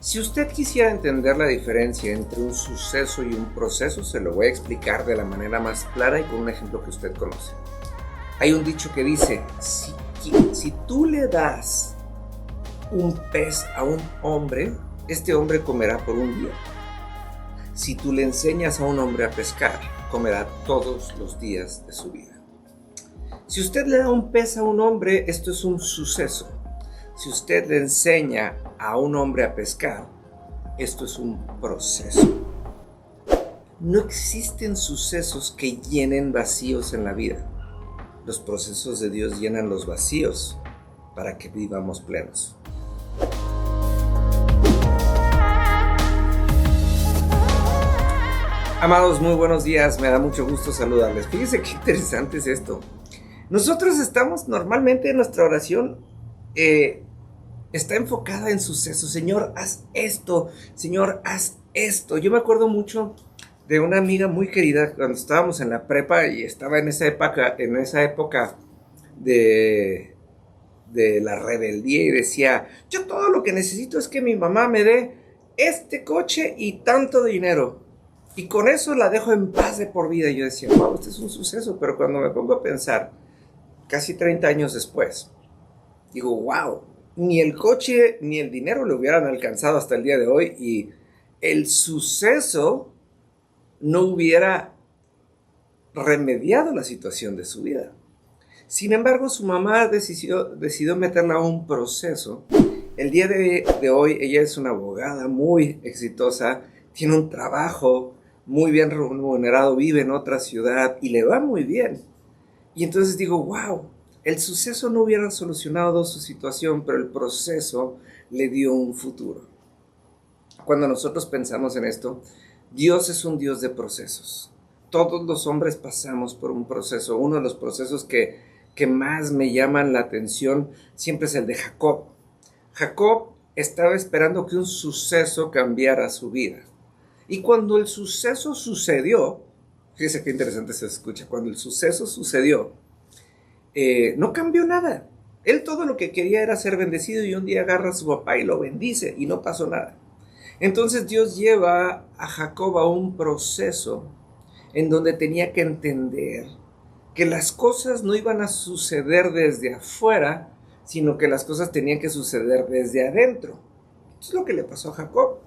Si usted quisiera entender la diferencia entre un suceso y un proceso, se lo voy a explicar de la manera más clara y con un ejemplo que usted conoce. Hay un dicho que dice, si tú le das un pez a un hombre, este hombre comerá por un día. Si tú le enseñas a un hombre a pescar, comerá todos los días de su vida. Si usted le da un pez a un hombre, esto es un suceso. Si usted le enseña a un hombre a pescar, esto es un proceso. No existen sucesos que llenen vacíos en la vida. Los procesos de Dios llenan los vacíos para que vivamos plenos. Amados, muy buenos días, me da mucho gusto saludarles. Fíjense qué interesante es esto. Nosotros estamos normalmente en nuestra oración, está enfocada en sucesos. Señor, haz esto, Señor, haz esto. Yo me acuerdo mucho de una amiga muy querida cuando estábamos en la prepa y estaba en esa época de la rebeldía y decía, yo todo lo que necesito es que mi mamá me dé este coche y tanto dinero. Y con eso la dejo en paz de por vida. Y yo decía, wow, este es un suceso. Pero cuando me pongo a pensar, casi 30 años después, digo, wow, ni el coche ni el dinero le hubieran alcanzado hasta el día de hoy. Y el suceso no hubiera remediado la situación de su vida. Sin embargo, su mamá decidió meterla a un proceso. El día de hoy, ella es una abogada muy exitosa, tiene un trabajo muy bien remunerado, vive en otra ciudad y le va muy bien. Y entonces digo, wow, el suceso no hubiera solucionado su situación, pero el proceso le dio un futuro. Cuando nosotros pensamos en esto, Dios es un Dios de procesos. Todos los hombres pasamos por un proceso. Uno de los procesos que más me llaman la atención siempre es el de Jacob. Jacob estaba esperando que un suceso cambiara su vida. Y cuando el suceso sucedió, fíjese qué interesante se escucha, cuando el suceso sucedió, no cambió nada. Él todo lo que quería era ser bendecido y un día agarra a su papá y lo bendice y no pasó nada. Entonces Dios lleva a Jacob a un proceso en donde tenía que entender que las cosas no iban a suceder desde afuera, sino que las cosas tenían que suceder desde adentro. Eso es lo que le pasó a Jacob.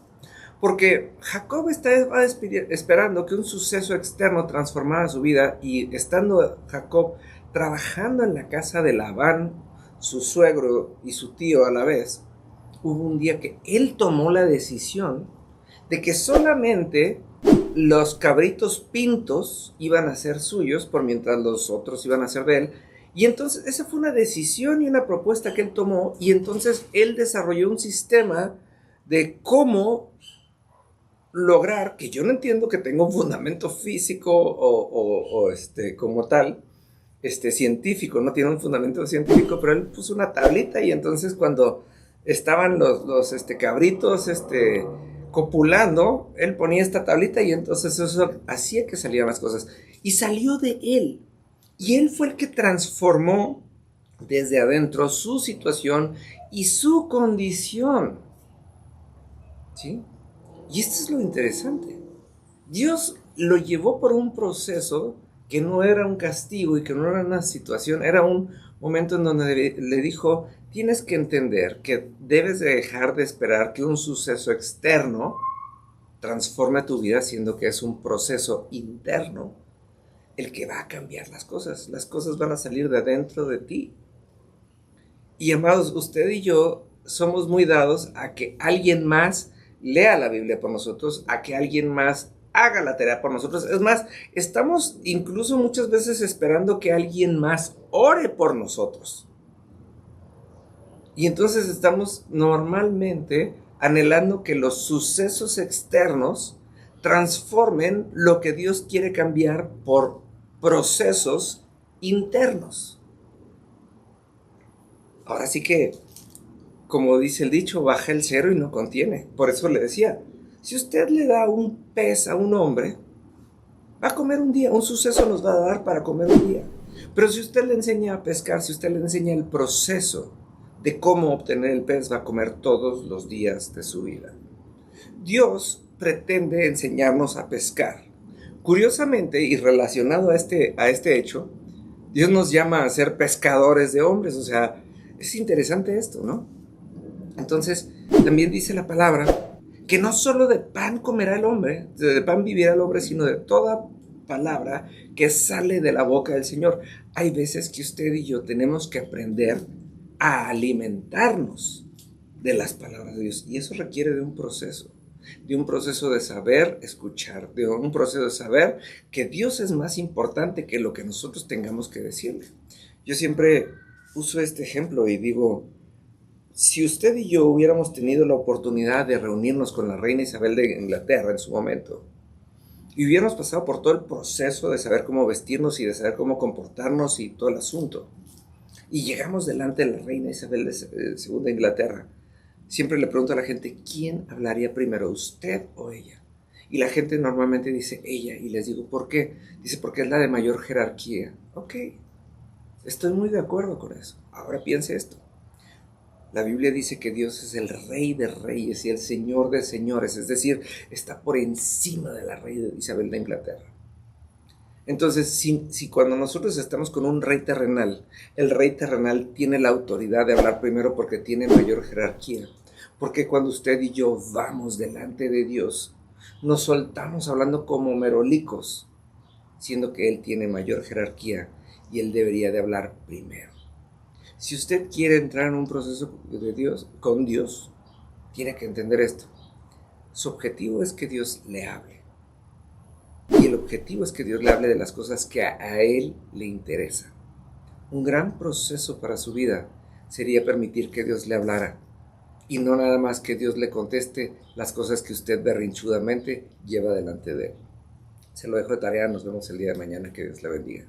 Porque Jacob estaba esperando que un suceso externo transformara su vida y estando Jacob trabajando en la casa de Labán, su suegro y su tío a la vez, hubo un día que él tomó la decisión de que solamente los cabritos pintos iban a ser suyos, por mientras los otros iban a ser de él. Y entonces esa fue una decisión y una propuesta que él tomó, y entonces él desarrolló un sistema de cómo lograr, que yo no entiendo que tenga un fundamento físico o como tal, científico, no tiene un fundamento científico, pero él puso una tablita y entonces cuando estaban los cabritos copulando, él ponía esta tablita y entonces eso hacía que salieran las cosas. Y salió de él. Y él fue el que transformó desde adentro su situación y su condición. ¿Sí? Y esto es lo interesante. Dios lo llevó por un proceso que no era un castigo y que no era una situación, era un momento en donde le dijo, tienes que entender que debes de dejar de esperar que un suceso externo transforme tu vida, siendo que es un proceso interno el que va a cambiar las cosas. Las cosas van a salir de adentro de ti. Y amados, usted y yo somos muy dados a que alguien más lea la Biblia por nosotros, a que alguien más haga la tarea por nosotros. Es más, estamos incluso muchas veces esperando que alguien más ore por nosotros. Y entonces estamos normalmente anhelando que los sucesos externos transformen lo que Dios quiere cambiar por procesos internos. Ahora sí que, como dice el dicho, baja el cero y no contiene. Por eso le decía, si usted le da un pez a un hombre, va a comer un día, un suceso nos va a dar para comer un día. Pero si usted le enseña a pescar, si usted le enseña el proceso de cómo obtener el pez, va a comer todos los días de su vida. Dios pretende enseñarnos a pescar. Curiosamente y relacionado a este hecho, Dios nos llama a ser pescadores de hombres. O sea, es interesante esto, ¿no? Entonces, también dice la palabra que no solo de pan comerá el hombre, de pan vivirá el hombre, sino de toda palabra que sale de la boca del Señor. Hay veces que usted y yo tenemos que aprender a alimentarnos de las palabras de Dios, y eso requiere de un proceso de saber escuchar, de un proceso de saber que Dios es más importante que lo que nosotros tengamos que decirle. Yo siempre uso este ejemplo y digo, si usted y yo hubiéramos tenido la oportunidad de reunirnos con la reina Isabel de Inglaterra en su momento, y hubiéramos pasado por todo el proceso de saber cómo vestirnos y de saber cómo comportarnos y todo el asunto, y llegamos delante de la reina Isabel II de Inglaterra, siempre le pregunto a la gente, ¿quién hablaría primero, usted o ella? Y la gente normalmente dice ella, y les digo, ¿por qué? Dice, porque es la de mayor jerarquía. Ok, estoy muy de acuerdo con eso. Ahora piense esto. La Biblia dice que Dios es el Rey de Reyes y el Señor de Señores, es decir, está por encima de la reina Isabel de Inglaterra. Entonces, si cuando nosotros estamos con un rey terrenal, el rey terrenal tiene la autoridad de hablar primero porque tiene mayor jerarquía, porque cuando usted y yo vamos delante de Dios, nos soltamos hablando como merolicos, siendo que Él tiene mayor jerarquía y Él debería de hablar primero. Si usted quiere entrar en un proceso de Dios, con Dios, tiene que entender esto. Su objetivo es que Dios le hable. Y el objetivo es que Dios le hable de las cosas que a Él le interesa. Un gran proceso para su vida sería permitir que Dios le hablara. Y no nada más que Dios le conteste las cosas que usted berrinchudamente lleva delante de Él. Se lo dejo de tarea, nos vemos el día de mañana, que Dios le bendiga.